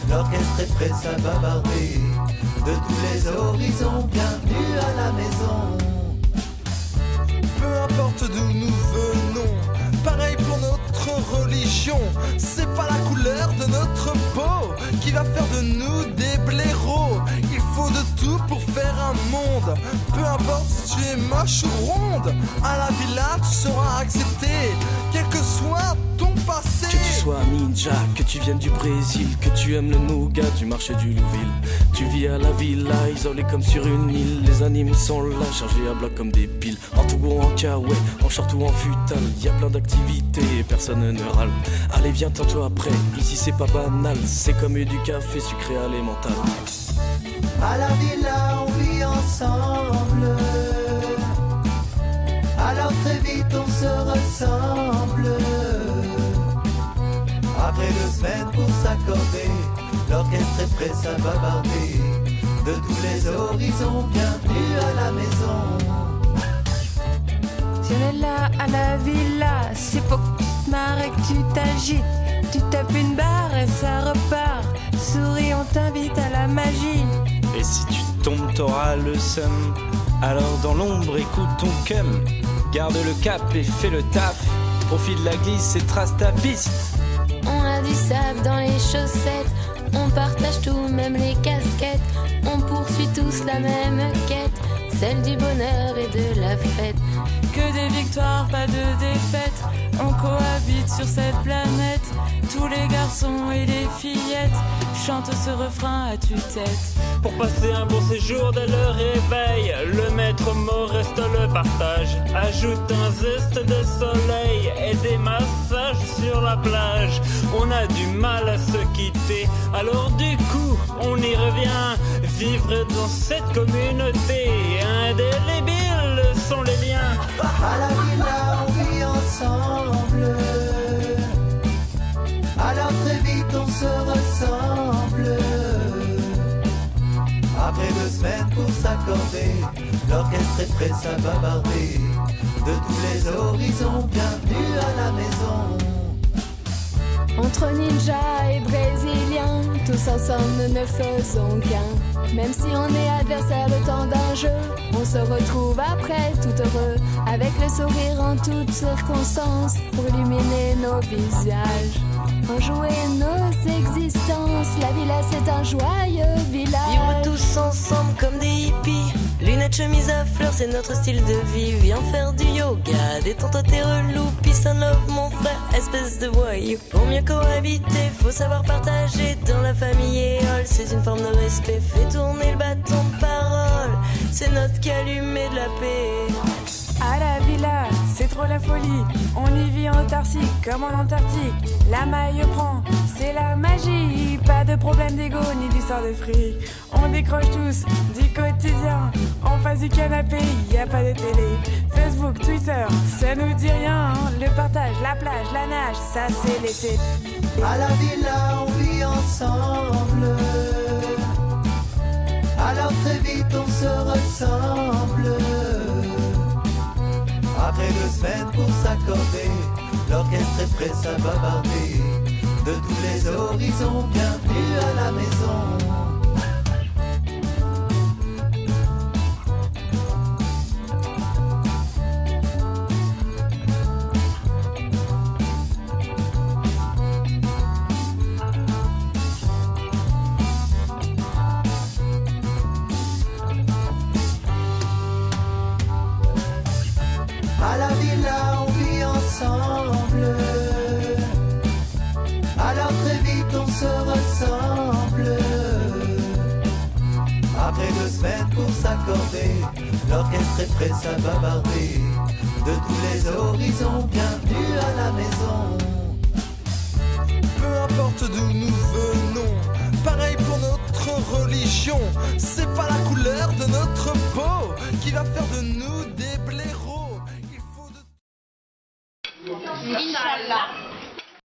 L'orchestre est prêt à bavarder. De tous les horizons, bienvenue à la maison. Peu importe d'où nous venons, pareil pour notre religion. C'est pas la couleur de notre peau qui va faire de nous des blaireaux. Il faut de tout pour faire un monde. Peu importe si tu es moche ou ronde, à la villa tu seras accepté, quel que soit ton passé. Que tu sois ninja, que tu viennes du Brésil, que tu aimes le nougat du marché du Louville. Tu vis à la villa, isolé comme sur une île. Les animes sont là, chargés à bloc comme des piles. En tout ou en kawaii, en short ou en futal. Y a plein d'activités et personne ne râle. Allez viens tantôt après, ici c'est pas banal. C'est comme du café sucré à l'émental. À la villa on vit ensemble. Alors très vite on se ressemble. Après 2 semaines pour s'accorder, l'orchestre est prêt à bavarder. De tous les horizons, bienvenue à la maison. Si on est là à la villa, c'est pour que tu te marres et que tu t'agites. Tu tapes une barre et ça repart. Souris, on t'invite à la magie. Et si tu tombes, t'auras le seum. Alors dans l'ombre, écoute ton cum. Garde le cap et fais le taf. Profite de la glisse et trace ta piste. On a du sable dans les chaussettes. On partage tout, même les casquettes. On poursuit tous la même quête, celle du bonheur et de la fête. Que des victoires, pas de défaites. On cohabite sur cette planète. Tous les garçons et les fillettes chantent ce refrain à tue-tête. Pour passer un bon séjour dès le réveil, le maître mot reste le partage. Ajoute un zeste de soleil et des massages sur la plage. On a du mal à se quitter, alors du coup on y revient. Vivre dans cette communauté, indélébiles sont les liens. À la villa on vit ensemble. Alors très vite on se ressemble. Après 2 semaines pour s'accorder, l'orchestre est prêt à bavarder. De tous les horizons, bienvenue à la maison. Entre ninjas et brésiliens, tous ensemble nous ne faisons qu'un. Même si on est adversaire le temps d'un jeu, on se retrouve après tout heureux, avec le sourire en toutes circonstances, pour illuminer nos visages, enjouer nos existences. La villa c'est un joyeux village. Vivre tous ensemble comme des hippies, lunettes, chemise à fleurs, c'est notre style de vie. Viens faire du yoga, détends-toi tes relous. Peace and love mon frère, espèce de voyou. Pour mieux cohabiter, faut savoir partager. Dans la famille et c'est une forme de respect. Fais tourner le bâton de parole, c'est notre calumet de la paix. À la villa, c'est trop la folie. On y vit en autarcie comme en Antarctique. La maille prend, c'est la magie. Pas de problème d'ego ni d'histoire de fric. On décroche tous du quotidien. En face du canapé, y a pas de télé. Facebook, Twitter, ça nous dit rien. Le partage, la plage, la nage, ça c'est l'été. À la villa on vit ensemble. Alors très vite on se ressemble. Après 2 semaines pour s'accorder, l'orchestre est prêt à bavarder. De tous les horizons, bienvenue à la maison. À la villa on vit ensemble. Alors très vite on se ressemble. Après 2 semaines pour s'accorder, l'orchestre est prêt à bavarder. De tous les horizons, bienvenue à la maison. Peu importe d'où nous venons, pareil pour notre religion. C'est pas la couleur de notre peau qui va faire de nous des blaireaux. Il faut de... Inch'Allah.